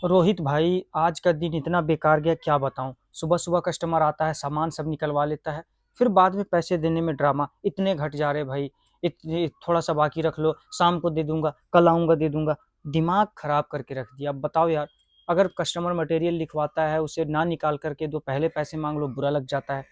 रोहित भाई, आज का दिन इतना बेकार गया क्या बताऊं। सुबह सुबह कस्टमर आता है, सामान सब निकलवा लेता है, फिर बाद में पैसे देने में ड्रामा। इतने घट जा रहे भाई। इतने थोड़ा सा बाकी रख लो, शाम को दे दूंगा, कल आऊंगा दे दूंगा। दिमाग खराब करके रख दिया। अब बताओ यार, अगर कस्टमर मटेरियल लिखवाता है, उसे ना निकाल करके दो, पहले पैसे मांग लो, बुरा लग जाता है।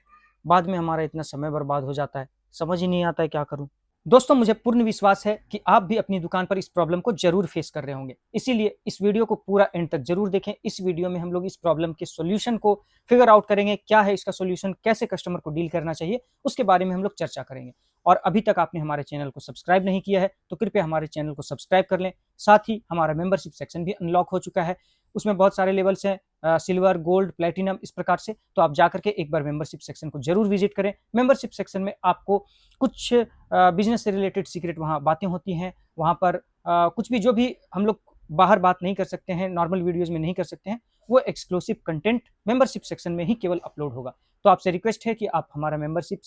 बाद में हमारा इतना समय बर्बाद हो जाता है। समझ ही नहीं आता है क्या करूं। दोस्तों, मुझे पूर्ण विश्वास है कि आप भी अपनी दुकान पर इस प्रॉब्लम को जरूर फेस कर रहे होंगे, इसीलिए इस वीडियो को पूरा एंड तक जरूर देखें। इस वीडियो में हम लोग इस प्रॉब्लम के सॉल्यूशन को फिगर आउट करेंगे, क्या है इसका सॉल्यूशन, कैसे कस्टमर को डील करना चाहिए, उसके बारे में हम लोग चर्चा करेंगे। और अभी तक आपने हमारे चैनल को सब्सक्राइब नहीं किया है तो कृपया हमारे चैनल को सब्सक्राइब कर लें। साथ ही हमारा मेंबरशिप सेक्शन भी अनलॉक हो चुका है। उसमें बहुत सारे लेवल्स हैं, सिल्वर, गोल्ड, प्लेटिनम, इस प्रकार से। तो आप जाकर के एक बार मेंबरशिप सेक्शन को जरूर विजिट करें। मेंबरशिप सेक्शन में आपको कुछ बिजनेस से रिलेटेड सीक्रेट वहाँ बातें होती हैं। वहाँ पर कुछ भी जो भी हम लोग बाहर बात नहीं कर सकते हैं, नॉर्मल वीडियोज में नहीं कर सकते हैं, वो एक्सक्लूसिव कंटेंट मेंबरशिप सेक्शन में ही केवल अपलोड होगा। तो आपसे रिक्वेस्ट है कि आप हमारा मेंबरशिप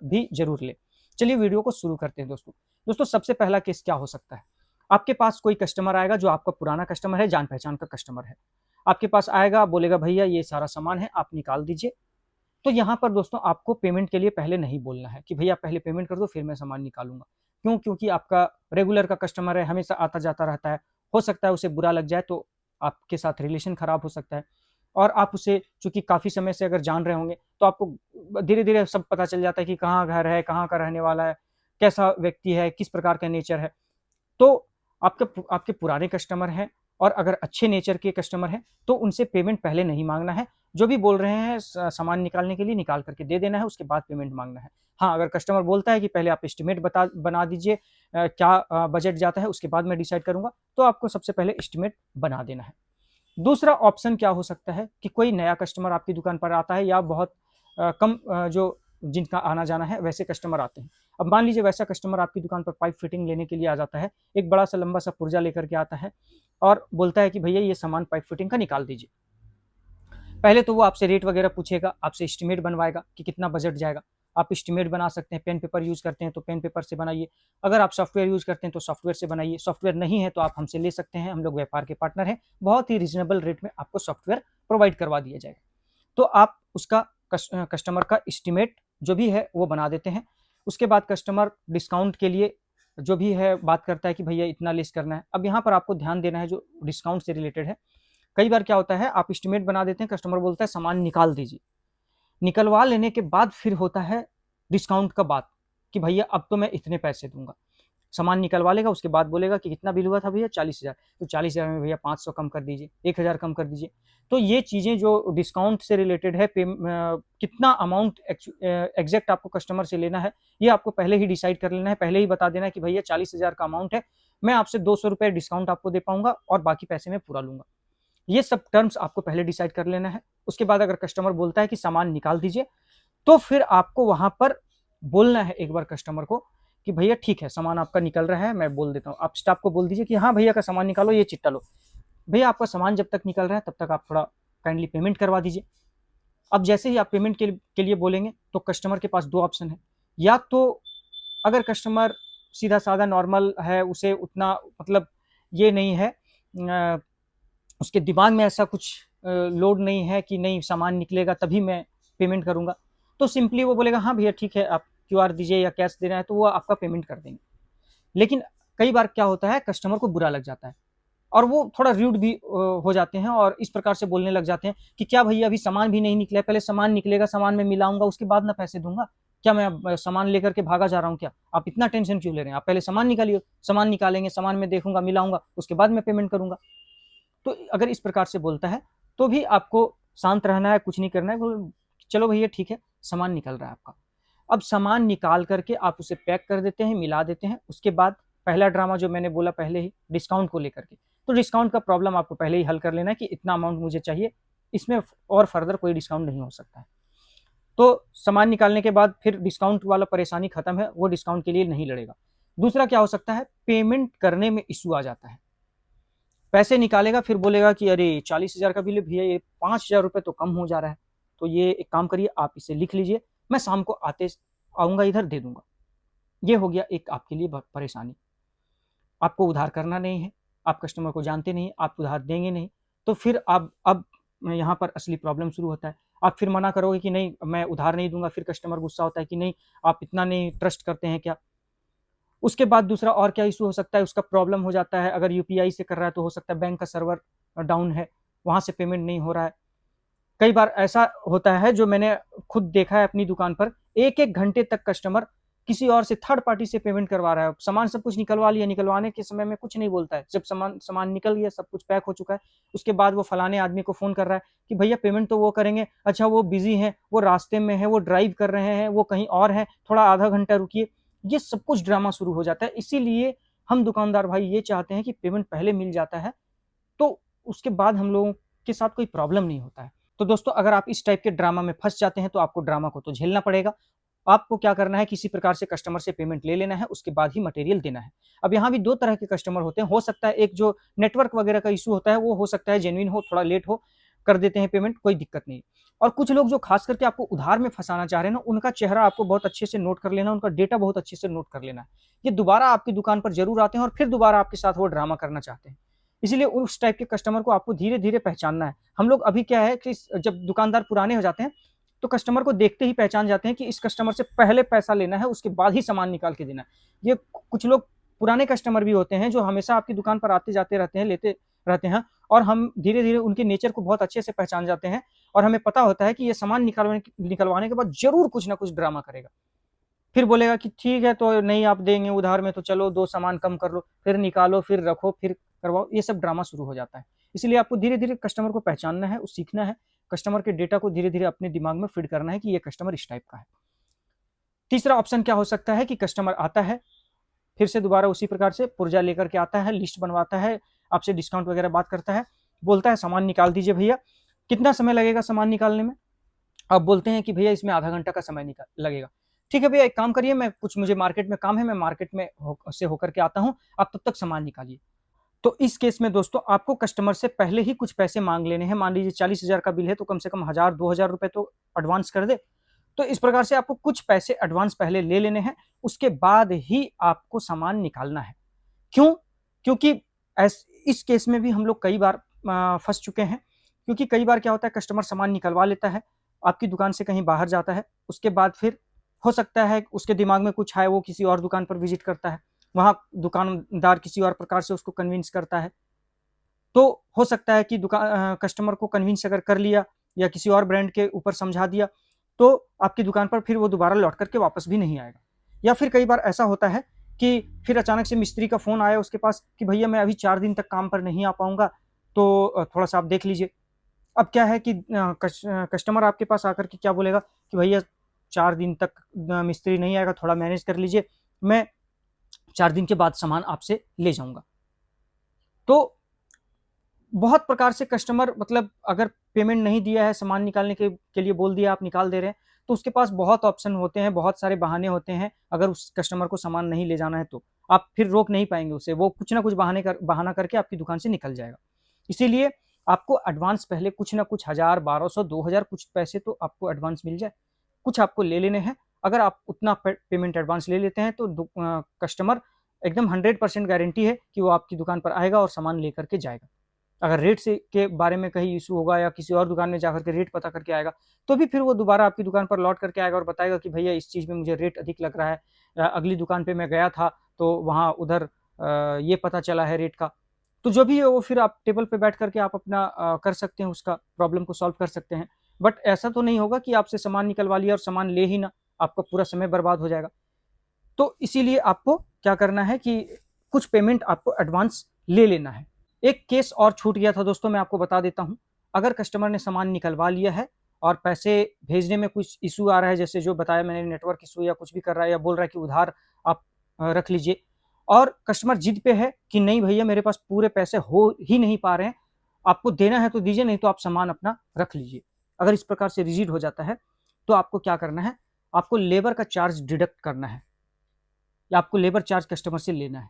भी जरूर लें। चलिए वीडियो को शुरू करते हैं दोस्तों। दोस्तों, सबसे पहला केस क्या हो सकता है। आपके पास कोई कस्टमर आएगा जो आपका पुराना कस्टमर है, जान पहचान का कस्टमर है। आपके पास आएगा, बोलेगा भैया ये सारा सामान है, आप निकाल दीजिए। तो यहाँ पर दोस्तों आपको पेमेंट के लिए पहले नहीं बोलना है कि भैया पहले पेमेंट कर दो फिर मैं सामान निकालूंगा। क्यों? क्योंकि आपका रेगुलर का कस्टमर है, हमेशा आता जाता रहता है। हो सकता है उसे बुरा लग जाए तो आपके साथ रिलेशन खराब हो सकता है। और आप उसे चूंकि काफ़ी समय से अगर जान रहे होंगे तो आपको धीरे धीरे सब पता चल जाता है कि कहाँ घर है, कहाँ का रहने वाला है, कैसा व्यक्ति है, किस प्रकार का नेचर है। तो आपके आपके पुराने कस्टमर हैं और अगर अच्छे नेचर के कस्टमर हैं तो उनसे पेमेंट पहले नहीं मांगना है। जो भी बोल रहे हैं सामान निकालने के लिए निकाल करके दे देना है, उसके बाद पेमेंट मांगना है। हाँ, अगर कस्टमर बोलता है कि पहले आप एस्टिमेट बना दीजिए, क्या बजट जाता है उसके बाद मैं डिसाइड करूंगा, तो आपको सबसे पहले एस्टिमेट बना देना है। दूसरा ऑप्शन क्या हो सकता है कि कोई नया कस्टमर आपकी दुकान पर आता है या बहुत कम जो जिनका आना जाना है वैसे कस्टमर आते हैं। अब मान लीजिए वैसा कस्टमर आपकी दुकान पर पाइप फिटिंग लेने के लिए आ जाता है, एक बड़ा सा लंबा सा पुर्जा लेकर के आता है और बोलता है कि भैया ये सामान पाइप फिटिंग का निकाल दीजिए। पहले तो वो आपसे रेट वगैरह पूछेगा, आपसे एस्टिमेट बनवाएगा कि कितना बजट जाएगा। आप एस्टिमेट बना सकते हैं, पेन पेपर यूज करते हैं तो पेन पेपर से बनाइए। अगर आप सॉफ्टवेयर यूज करते हैं तो सॉफ्टवेयर से बनाइए। सॉफ्टवेयर नहीं है तो आप हमसे ले सकते हैं, हम लोग व्यापार के पार्टनर हैं। बहुत ही रीजनेबल रेट में आपको सॉफ्टवेयर प्रोवाइड करवा दिया जाएगा। तो आप उसका कस्टमर का एस्टिमेट जो भी है वो बना देते हैं। उसके बाद कस्टमर डिस्काउंट के लिए जो भी है बात करता है कि भैया इतना लेस करना है। अब यहाँ पर आपको ध्यान देना है जो डिस्काउंट से रिलेटेड है। कई बार क्या होता है, आप एस्टिमेट बना देते हैं, कस्टमर बोलता है सामान निकाल दीजिए। निकलवा लेने के बाद फिर होता है डिस्काउंट का बात कि भैया अब तो मैं इतने पैसे दूंगा। सामान निकलवा लेगा, उसके बाद बोलेगा कि कितना बिल हुआ था भैया, 40,000। तो 40,000 में भैया 500 कम कर दीजिए, 1,000 कम कर दीजिए। तो ये चीज़ें जो डिस्काउंट से रिलेटेड है, कितना अमाउंट एग्जैक्ट आपको कस्टमर से लेना है, ये आपको पहले ही डिसाइड कर लेना है। पहले ही बता देना है कि भैया 40,000 का अमाउंट है, मैं आपसे 200 रुपये डिस्काउंट आपको दे पाऊंगा और बाकी पैसे मैं पूरा लूंगा। ये सब टर्म्स आपको पहले डिसाइड कर लेना है। उसके बाद अगर कस्टमर बोलता है कि सामान निकाल दीजिए, तो फिर आपको वहां पर बोलना है एक बार कस्टमर को कि भैया ठीक है सामान आपका निकल रहा है, मैं बोल देता हूँ। आप स्टाफ को बोल दीजिए कि हाँ भैया का सामान निकालो, ये चिट्टा लो। भैया आपका सामान जब तक निकल रहा है तब तक आप थोड़ा काइंडली पेमेंट करवा दीजिए। अब जैसे ही आप पेमेंट के लिए बोलेंगे तो कस्टमर के पास दो ऑप्शन है। या तो अगर कस्टमर सीधा साधा नॉर्मल है, उसे उतना मतलब ये नहीं है, उसके दिमाग में ऐसा कुछ लोड नहीं है कि नहीं सामान निकलेगा तभी मैं पेमेंट करूंगा, तो सिंपली वो बोलेगा हाँ भैया ठीक है, आप क्यूआर दीजिए या कैश देना है तो वो आपका पेमेंट कर देंगे। लेकिन कई बार क्या होता है, कस्टमर को बुरा लग जाता है और वो थोड़ा रूड भी हो जाते हैं और इस प्रकार से बोलने लग जाते हैं कि क्या भैया अभी सामान भी नहीं निकला है, पहले सामान निकलेगा, सामान में मिलाऊंगा उसके बाद ना पैसे दूंगा। क्या मैं अब सामान लेकर के भागा जा रहा हूँ क्या? आप इतना टेंशन क्यों ले रहे हैं? आप पहले सामान निकालिए, सामान निकालेंगे, सामान में देखूंगा, मिलाऊंगा, उसके बाद मैं पेमेंट करूंगा। तो अगर इस प्रकार से बोलता है तो भी आपको शांत रहना है, कुछ नहीं करना है। चलो भैया ठीक है, सामान निकल रहा है आपका। अब सामान निकाल करके आप उसे पैक कर देते हैं, मिला देते हैं। उसके बाद पहला ड्रामा जो मैंने बोला पहले ही, डिस्काउंट को लेकर के, तो डिस्काउंट का प्रॉब्लम आपको पहले ही हल कर लेना है कि इतना अमाउंट मुझे चाहिए, इसमें और फर्दर कोई डिस्काउंट नहीं हो सकता है। तो सामान निकालने के बाद फिर डिस्काउंट वाला परेशानी खत्म है, वो डिस्काउंट के लिए नहीं लड़ेगा। दूसरा क्या हो सकता है, पेमेंट करने में इशू आ जाता है। पैसे निकालेगा फिर बोलेगा कि अरे 40,000 का बिल है भैया, ये 5,000 रुपये तो कम हो जा रहा है। तो ये एक काम करिए, आप इसे लिख लीजिए, मैं शाम को आते आऊंगा इधर दे दूंगा। ये हो गया एक आपके लिए परेशानी। आपको उधार करना नहीं है, आप कस्टमर को जानते नहीं, आप उधार देंगे नहीं, तो फिर आप अब यहाँ पर असली प्रॉब्लम शुरू होता है। आप फिर मना करोगे कि नहीं मैं उधार नहीं दूँगा, फिर कस्टमर गुस्सा होता है कि नहीं आप इतना नहीं ट्रस्ट करते हैं क्या? उसके बाद दूसरा और क्या इश्यू हो सकता है, उसका प्रॉब्लम हो जाता है, अगर यूपीआई से कर रहा है तो हो सकता है बैंक का सर्वर डाउन है, वहाँ से पेमेंट नहीं हो रहा है। कई बार ऐसा होता है जो मैंने खुद देखा है अपनी दुकान पर, 1-1 घंटे तक कस्टमर किसी और से थर्ड पार्टी से पेमेंट करवा रहा है। सामान सब कुछ निकलवा लिया, निकलवाने के समय में कुछ नहीं बोलता है। जब सामान सामान निकल गया, सब कुछ पैक हो चुका है, उसके बाद वो फलाने आदमी को फ़ोन कर रहा है कि भैया पेमेंट तो वो करेंगे, अच्छा वो बिज़ी हैं, वो रास्ते में हैं, वो ड्राइव कर रहे हैं, वो कहीं और हैं, थोड़ा आधा घंटा रुकिए। ये सब कुछ ड्रामा शुरू हो जाता है। इसीलिए हम दुकानदार भाई ये चाहते हैं कि पेमेंट पहले मिल जाता है, तो उसके बाद हम लोगों के साथ कोई प्रॉब्लम नहीं होता है। तो दोस्तों अगर आप इस टाइप के ड्रामा में फँस जाते हैं तो आपको ड्रामा को तो झेलना पड़ेगा। आपको क्या करना है, किसी प्रकार से कस्टमर से पेमेंट ले लेना है, उसके बाद ही मटेरियल देना है। अब यहाँ भी 2 तरह के कस्टमर होते हैं, हो सकता है एक जो नेटवर्क वगैरह का इश्यू होता है वो हो सकता है जेन्युइन हो, थोड़ा लेट हो, कर देते हैं पेमेंट, कोई दिक्कत नहीं। और कुछ लोग जो खास करके आपको उधार में फँसाना चाह रहे हैं ना, उनका चेहरा आपको बहुत अच्छे से नोट कर लेना, उनका डेटा बहुत अच्छे से नोट कर लेना है। ये दोबारा आपकी दुकान पर ज़रूर आते हैं और फिर दोबारा आपके साथ वो ड्रामा करना चाहते हैं। इसीलिए उस टाइप के कस्टमर को आपको धीरे-धीरे पहचानना है। हम लोग अभी क्या है कि जब दुकानदार पुराने हो जाते हैं, तो कस्टमर को देखते ही पहचान जाते हैं कि इस कस्टमर से पहले पैसा लेना है, उसके बाद ही सामान निकाल के देना है। ये कुछ लोग पुराने कस्टमर भी होते हैं, जो हमेशा आपकी दुकान पर आते-जाते रहते हैं, लेते रहते हैं और हम धीरे-धीरे उनके नेचर को बहुत अच्छे से पहचान जाते हैं और हमें पता होता है कि ये सामान निकलवाने के बाद ज़रूर कुछ ना कुछ ड्रामा करेगा। फिर बोलेगा कि ठीक है तो नहीं आप देंगे उधार में तो चलो 2 सामान कम कर लो, फिर निकालो, फिर रखो, फिर करवाओ, ये सब ड्रामा शुरू हो जाता है। इसीलिए आपको धीरे-धीरे कस्टमर को पहचानना है, सीखना है, कस्टमर के डेटा को धीरे-धीरे अपने दिमाग में फीड करना है कि ये कस्टमर इस टाइप का है। तीसरा ऑप्शन क्या हो सकता है कि कस्टमर आता है, फिर से दोबारा उसी प्रकार से पुर्जा लेकर के आता है, लिस्ट बनवाता है, आपसे डिस्काउंट वगैरह बात करता है, बोलता है सामान निकाल दीजिए भैया, कितना समय लगेगा सामान निकालने में? आप बोलते हैं कि भैया इसमें आधा घंटा का समय लगेगा। ठीक है भैया एक काम करिए मैं कुछ मुझे मार्केट में काम है, मैं मार्केट में होकर के आता हूँ, आप तब तक सामान निकालिए। तो इस केस में दोस्तों आपको कस्टमर से पहले ही कुछ पैसे माँग लेने हैं। मान लीजिए 40,000 का बिल है तो कम से कम 1000 2000 रुपए तो एडवांस कर दे। तो इस प्रकार से आपको कुछ पैसे एडवांस पहले ले लेने हैं, उसके बाद ही आपको सामान निकालना है। क्यों? क्योंकि इस केस में भी हम लोग कई बार फँस चुके हैं, क्योंकि कई बार क्या होता है कस्टमर सामान निकलवा लेता है, आपकी दुकान से कहीं बाहर जाता है, उसके बाद फिर हो सकता है उसके दिमाग में कुछ आए, वो किसी और दुकान पर विज़िट करता है, वहाँ दुकानदार किसी और प्रकार से उसको कन्विंस करता है। तो हो सकता है कि कस्टमर को कन्विंस अगर कर लिया या किसी और ब्रांड के ऊपर समझा दिया, तो आपकी दुकान पर फिर वो दोबारा लौट कर के वापस भी नहीं आएगा। या फिर कई बार ऐसा होता है कि फिर अचानक से मिस्त्री का फ़ोन आया उसके पास कि भैया मैं अभी 4 दिन तक काम पर नहीं आ पाऊँगा, तो थोड़ा-सा आप देख लीजिए। अब क्या है कि कस्टमर आपके पास आकर के क्या बोलेगा कि भैया 4 दिन तक मिस्त्री नहीं आएगा, थोड़ा मैनेज कर लीजिए, मैं 4 दिन के बाद सामान आपसे ले जाऊँगा। तो बहुत प्रकार से कस्टमर मतलब अगर पेमेंट नहीं दिया है, सामान निकालने के लिए बोल दिया, आप निकाल दे रहे हैं, तो उसके पास बहुत ऑप्शन होते हैं, बहुत सारे बहाने होते हैं, अगर उस कस्टमर को सामान नहीं ले जाना है तो। आप फिर रोक नहीं पाएँगे उसे, वो कुछ ना कुछ बहाना करके आपकी दुकान से निकल जाएगा। इसीलिए आपको एडवांस पहले कुछ ना कुछ 1000, 1200, 2000 कुछ पैसे तो आपको एडवांस मिल जाए, कुछ आपको ले लेने हैं। अगर आप उतना पेमेंट एडवांस ले लेते हैं तो कस्टमर एकदम 100% गारंटी है कि वो आपकी दुकान पर आएगा और सामान लेकर के जाएगा। अगर रेट से के बारे में कहीं इश्यू होगा या किसी और दुकान में जाकर के रेट पता करके आएगा, तो भी फिर वो दोबारा आपकी दुकान पर लौट करके आएगा और बताएगा कि भैया इस चीज़ में मुझे रेट अधिक लग रहा है। अगली दुकान पे मैं गया था, तो वहाँ उधर ये पता चला है रेट का। तो जो भी है वो फिर आप टेबल पे बैठ करके आप अपना कर सकते हैं, उसका प्रॉब्लम को सॉल्व कर सकते हैं। बट ऐसा तो नहीं होगा कि आपसे सामान निकलवा लिया और सामान ले ही ना, आपका पूरा समय बर्बाद हो जाएगा। तो इसीलिए आपको क्या करना है कि कुछ पेमेंट आपको एडवांस ले लेना है। एक केस और छूट गया था दोस्तों, मैं आपको बता देता हूँ। अगर कस्टमर ने सामान निकलवा लिया है और पैसे भेजने में कुछ इश्यू आ रहा है, जैसे जो बताया मैंने नेटवर्क इश्यू या कुछ भी कर रहा है या बोल रहा है कि उधार आप रख लीजिए और कस्टमर जिद पे है कि नहीं भैया मेरे पास पूरे पैसे हो ही नहीं पा रहे हैं, आपको देना है तो दीजिए नहीं तो आप सामान अपना रख लीजिए। अगर इस प्रकार से रिजिड हो जाता है, तो आपको क्या करना है, आपको लेबर का चार्ज डिडक्ट करना है या आपको लेबर चार्ज कस्टमर से लेना है।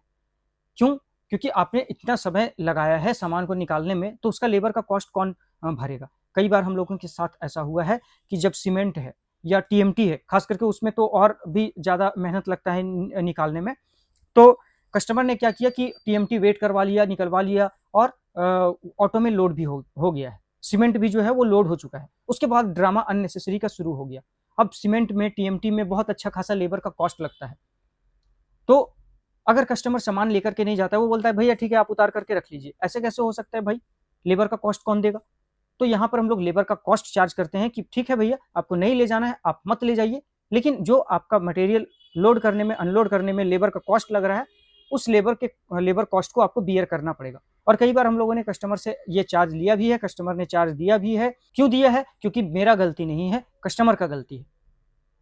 क्यों? क्योंकि आपने इतना समय लगाया है सामान को निकालने में, तो उसका लेबर का कॉस्ट कौन भरेगा? कई बार हम लोगों के साथ ऐसा हुआ है कि जब सीमेंट है या टीएमटी है, खास करके उसमें तो और भी ज़्यादा मेहनत लगता है निकालने में। तो कस्टमर ने क्या किया कि टीएमटी वेट करवा लिया, निकलवा लिया और ऑटो में लोड भी हो गया है, सीमेंट भी जो है वो लोड हो चुका है। उसके बाद ड्रामा अननेसेसरी का शुरू हो गया। अब सीमेंट में, टीएमटी में बहुत अच्छा खासा लेबर का कॉस्ट लगता है। तो अगर कस्टमर सामान लेकर के नहीं जाता है, वो बोलता है भैया ठीक है आप उतार करके रख लीजिए। ऐसे कैसे हो सकता है भाई? लेबर का कॉस्ट कौन देगा? तो यहाँ पर हम लोग लेबर का कॉस्ट चार्ज करते हैं कि ठीक है भैया आपको नहीं ले जाना है, आप मत ले जाइए, लेकिन जो आपका मटेरियल लोड करने में, अनलोड करने में लेबर का कॉस्ट लग रहा है, उस लेबर कॉस्ट को आपको बियर करना पड़ेगा। और कई बार हम लोगों ने कस्टमर से ये चार्ज लिया भी है, कस्टमर ने चार्ज दिया भी है। क्यों दिया है? क्योंकि मेरा गलती नहीं है, कस्टमर का गलती है।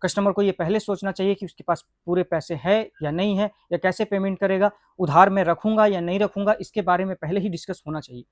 कस्टमर को ये पहले सोचना चाहिए कि उसके पास पूरे पैसे है या नहीं है, या कैसे पेमेंट करेगा, उधार में रखूंगा या नहीं रखूंगा, इसके बारे में पहले ही डिस्कस होना चाहिए।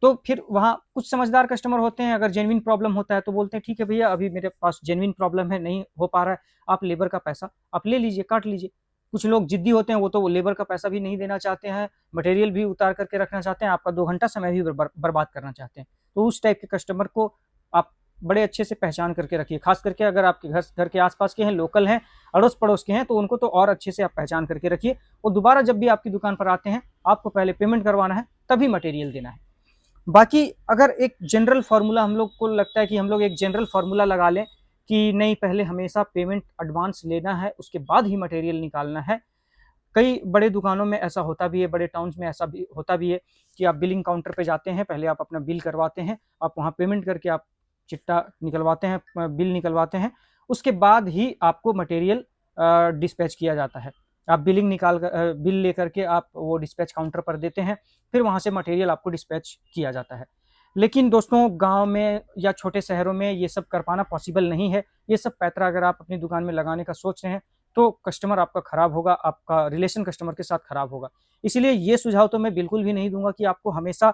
तो फिर वहाँ कुछ समझदार कस्टमर होते हैं, अगर जेन्युइन प्रॉब्लम होता है तो बोलते हैं ठीक है भैया अभी मेरे पास जेन्युइन प्रॉब्लम है, नहीं हो पा रहा है, आप लेबर का पैसा आप ले लीजिए, काट लीजिए। कुछ लोग जिद्दी होते हैं, वो तो लेबर का पैसा भी नहीं देना चाहते हैं, मटेरियल भी उतार करके रखना चाहते हैं, आपका 2 घंटा समय भी बर्बाद करना चाहते हैं। तो उस टाइप के कस्टमर को आप बड़े अच्छे से पहचान करके रखिए। खास करके अगर आपके घर के आसपास के हैं, लोकल हैं, अड़ोस पड़ोस के हैं, तो उनको तो और अच्छे से आप पहचान करके रखिए। और दोबारा जब भी आपकी दुकान पर आते हैं, आपको पहले पेमेंट करवाना है, तभी मटेरियल देना है। बाकी अगर एक जनरल फार्मूला, हम लोग को लगता है कि हम लोग एक जनरल फार्मूला लगा लें कि नहीं पहले हमेशा पेमेंट एडवांस लेना है, उसके बाद ही मटेरियल निकालना है। कई बड़े दुकानों में ऐसा होता भी है, बड़े टाउन्स में ऐसा भी होता भी है कि आप बिलिंग काउंटर पे जाते हैं, पहले आप अपना बिल करवाते हैं, आप वहाँ पेमेंट करके आप चिट्टा निकलवाते हैं, बिल निकलवाते हैं, उसके बाद ही आपको मटेरियल डिस्पैच किया जाता है। आप बिलिंग निकाल कर, बिल लेकर के आप वो डिस्पैच काउंटर पर देते हैं, फिर वहाँ से मटेरियल आपको डिस्पैच किया जाता है। लेकिन दोस्तों गांव में या छोटे शहरों में ये सब कर पाना पॉसिबल नहीं है। ये सब पैतरा अगर आप अपनी दुकान में लगाने का सोच रहे हैं तो कस्टमर आपका खराब होगा, आपका रिलेशन कस्टमर के साथ खराब होगा। इसीलिए ये सुझाव तो मैं बिल्कुल भी नहीं दूंगा कि आपको हमेशा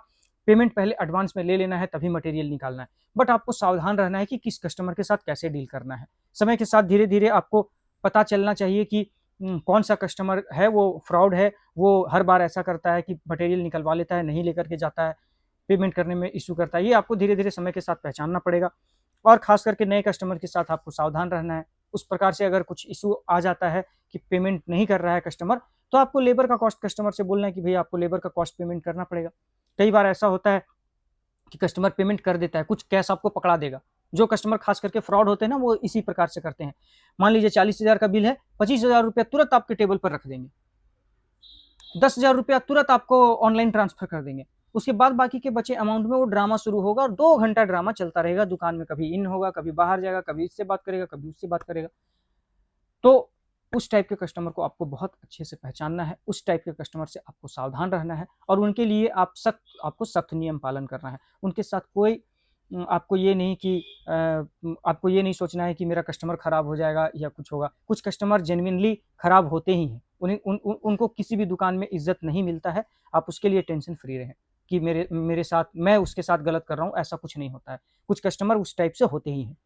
पेमेंट पहले एडवांस में ले लेना है तभी मटेरियल निकालना है। बट आपको सावधान रहना है कि किस कस्टमर के साथ कैसे डील करना है। समय के साथ धीरे धीरे आपको पता चलना चाहिए कि कौन सा कस्टमर है वो फ्रॉड है, वो हर बार ऐसा करता है कि मटेरियल निकलवा लेता है, नहीं लेकर के जाता है, पेमेंट करने में इशू करता है। ये आपको धीरे धीरे समय के साथ पहचानना पड़ेगा। और खास करके नए कस्टमर के साथ आपको सावधान रहना है। उस प्रकार से अगर कुछ इशू आ जाता है कि पेमेंट नहीं कर रहा है कस्टमर, तो आपको लेबर का कॉस्ट कस्टमर से बोलना है कि भैया आपको लेबर का कॉस्ट पेमेंट करना पड़ेगा। कई बार ऐसा होता है कि कस्टमर पेमेंट कर देता है, कुछ कैश आपको पकड़ा देगा। जो कस्टमर खास करके फ्रॉड होते हैं ना, वो इसी प्रकार से करते हैं। मान लीजिए 40,000 का बिल है, 25,000 रुपया तुरंत आपके टेबल पर रख देंगे, 10,000 रुपया तुरंत आपको ऑनलाइन ट्रांसफर कर देंगे। उसके बाद बाकी के बचे अमाउंट में वो ड्रामा शुरू होगा, और 2 घंटा ड्रामा चलता रहेगा दुकान में। कभी इन होगा, कभी बाहर जाएगा, कभी इससे बात करेगा, कभी उससे बात करेगा। तो उस टाइप के कस्टमर को आपको बहुत अच्छे से पहचानना है, उस टाइप के कस्टमर से आपको सावधान रहना है, और उनके लिए आपको सख्त नियम पालन करना है। उनके साथ कोई आपको ये नहीं कि आपको ये नहीं सोचना है कि मेरा कस्टमर खराब हो जाएगा या कुछ होगा। कुछ कस्टमर जेन्युइनली खराब होते ही हैं, उनको किसी भी दुकान में इज्जत नहीं मिलता है। आप उसके लिए टेंशन फ्री रहें कि मेरे साथ, मैं उसके साथ गलत कर रहा हूँ, ऐसा कुछ नहीं होता है। कुछ कस्टमर उस टाइप से होते ही हैं।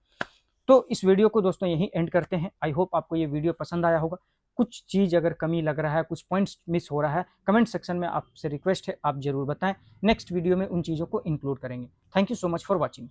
तो इस वीडियो को दोस्तों यहीं एंड करते हैं। आई होप आपको ये वीडियो पसंद आया होगा। कुछ चीज़ अगर कमी लग रहा है, कुछ पॉइंट्स मिस हो रहा है, कमेंट सेक्शन में आपसे रिक्वेस्ट है आप ज़रूर बताएं। नेक्स्ट वीडियो में उन चीज़ों को इंक्लूड करेंगे। Thank you so much for watching.